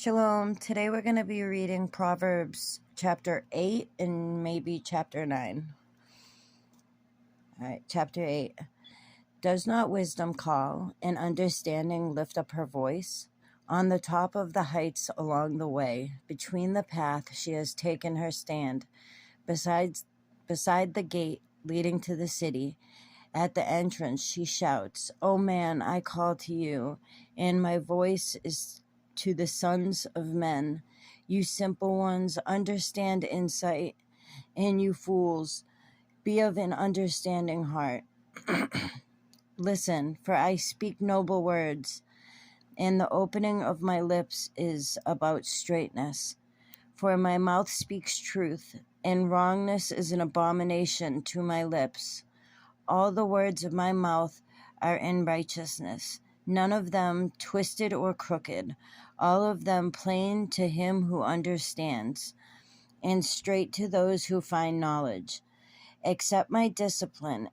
Shalom. Today we're going to be reading Proverbs chapter 8 and maybe chapter 9. All right, chapter 8. Does not wisdom call, and understanding lift up her voice? On the top of the heights along the way, between the path she has taken her stand, beside the gate leading to the city. At the entrance she shouts, "O man, I call to you, and my voice is to the sons of men. You simple ones, understand insight, and you fools, be of an understanding heart. Listen, for I speak noble words, and the opening of my lips is about straightness. For my mouth speaks truth, and wrongness is an abomination to my lips. All the words of my mouth are in righteousness, none of them twisted or crooked, all of them plain to him who understands, and straight to those who find knowledge. Accept my discipline,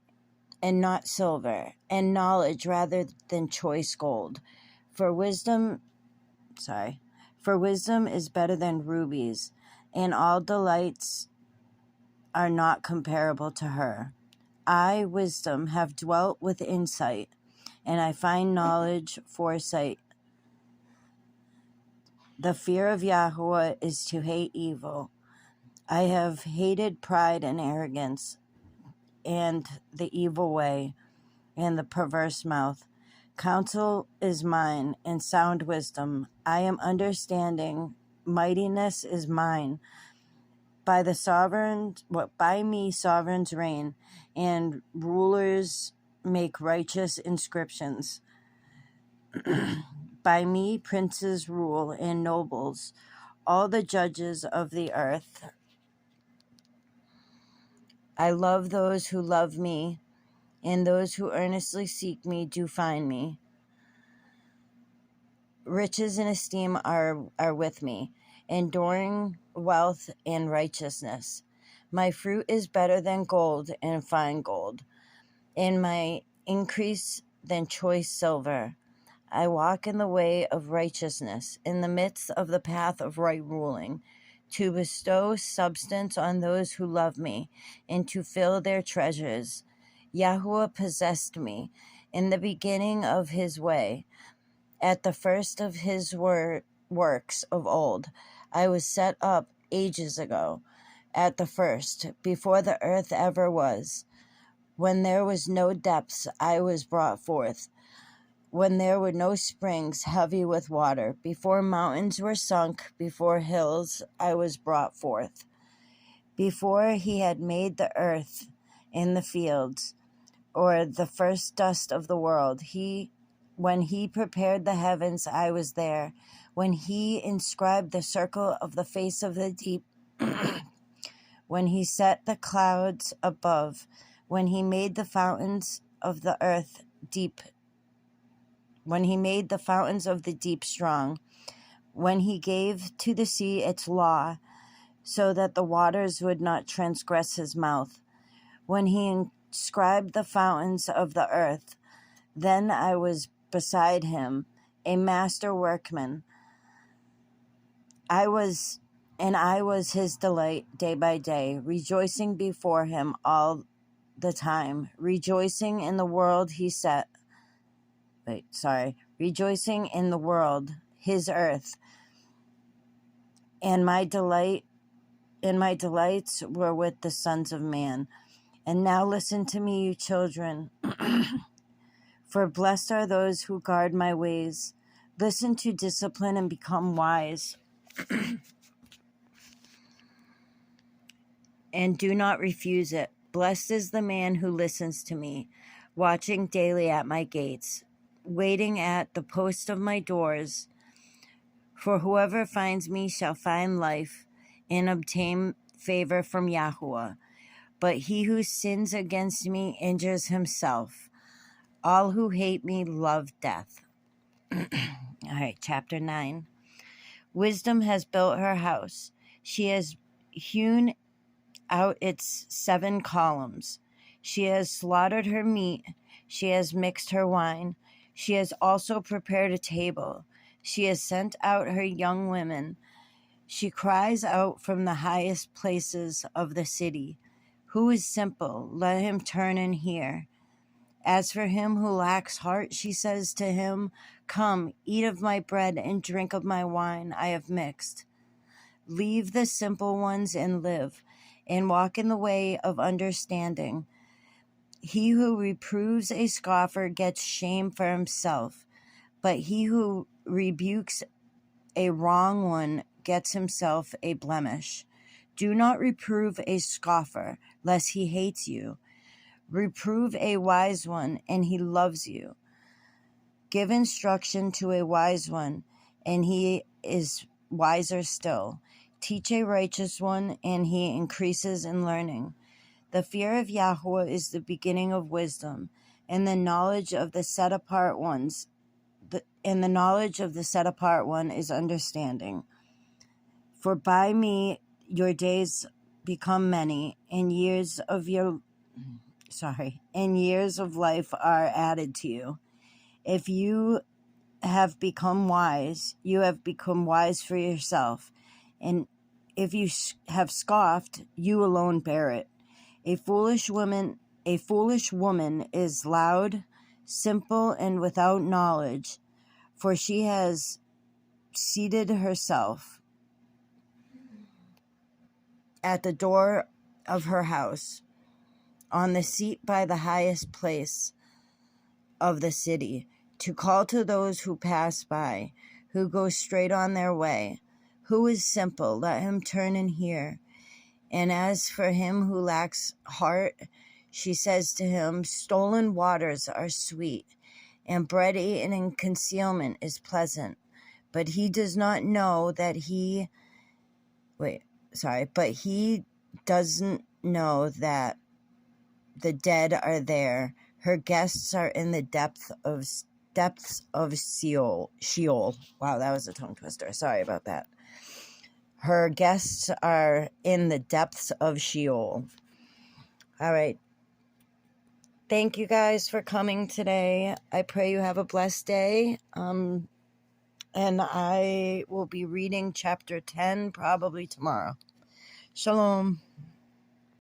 and not silver, and knowledge rather than choice gold. For wisdom is better than rubies, and all delights are not comparable to her. I, wisdom, have dwelt with insight, and I find knowledge, foresight. The fear of Yahweh is to hate evil. I have hated pride and arrogance, and the evil way, and the perverse mouth. Counsel is mine, and sound wisdom. I am understanding. Mightiness is mine. By me sovereigns reign, and rulers make righteous inscriptions. By me princes rule, and nobles, all the judges of the earth. I love those who love me, and those who earnestly seek me do find me. Riches and esteem are with me, enduring wealth and righteousness. My fruit is better than gold and fine gold, and my increase than choice silver. I walk in the way of righteousness, in the midst of the path of right ruling, to bestow substance on those who love me, and to fill their treasures. Yahweh possessed me in the beginning of his way, at the first of his works of old. I was set up ages ago, at the first, before the earth ever was. When there was no depths, I was brought forth. When there were no springs heavy with water, before mountains were sunk, before hills, I was brought forth. Before he had made the earth and the fields, or the first dust of the world, when he prepared the heavens, I was there. When he inscribed the circle of the face of the deep, when he set the clouds above, when he made the fountains of the earth deep, when he made the fountains of the deep strong, when he gave to the sea its law, so that the waters would not transgress his mouth, when he inscribed the fountains of the earth, then I was beside him, a master workman. I was his delight day by day, rejoicing before him all the time, rejoicing in the world rejoicing in the world, his earth. And my delights were with the sons of man. And now listen to me, you children, for blessed are those who guard my ways. Listen to discipline and become wise. And do not refuse it. Blessed is the man who listens to me, watching daily at my gates, waiting at the post of my doors. For whoever finds me shall find life and obtain favor from Yahweh. But he who sins against me injures himself. All who hate me love death. All right, chapter 9. Wisdom has built her house. She has hewn out its 7 columns. She has slaughtered her meat. She has mixed her wine. She has also prepared a table. She has sent out her young women. She cries out from the highest places of the city. Who is simple? Let him turn and hear. As for him who lacks heart, she says to him, come, eat of my bread and drink of my wine I have mixed. Leave the simple ones and live, and walk in the way of understanding. He who reproves a scoffer gets shame for himself, but he who rebukes a wrong one gets himself a blemish. Do not reprove a scoffer, lest he hates you. Reprove a wise one, and he loves you. Give instruction to a wise one, and he is wiser still. Teach a righteous one, and he increases in learning. The fear of Yahweh is the beginning of wisdom, and the knowledge of the set apart ones, and the knowledge of the set apart one is understanding. For by me your days become many, and years of life are added to you. If you have become wise, you have become wise for yourself. And if you have scoffed, you alone bear it. A foolish woman is loud, simple, and without knowledge, for she has seated herself at the door of her house, on the seat by the highest place of the city, to call to those who pass by, who go straight on their way. Who is simple? Let him turn and hear. And as for him who lacks heart, she says to him, stolen waters are sweet, and bread eaten in concealment is pleasant. But he does not know that but he doesn't know that the dead are there. Her guests are in the depths of Sheol. Wow, that was a tongue twister. Sorry about that. Her guests are in the depths of Sheol. All right. Thank you guys for coming today. I pray you have a blessed day. And I will be reading chapter 10 probably tomorrow. Shalom.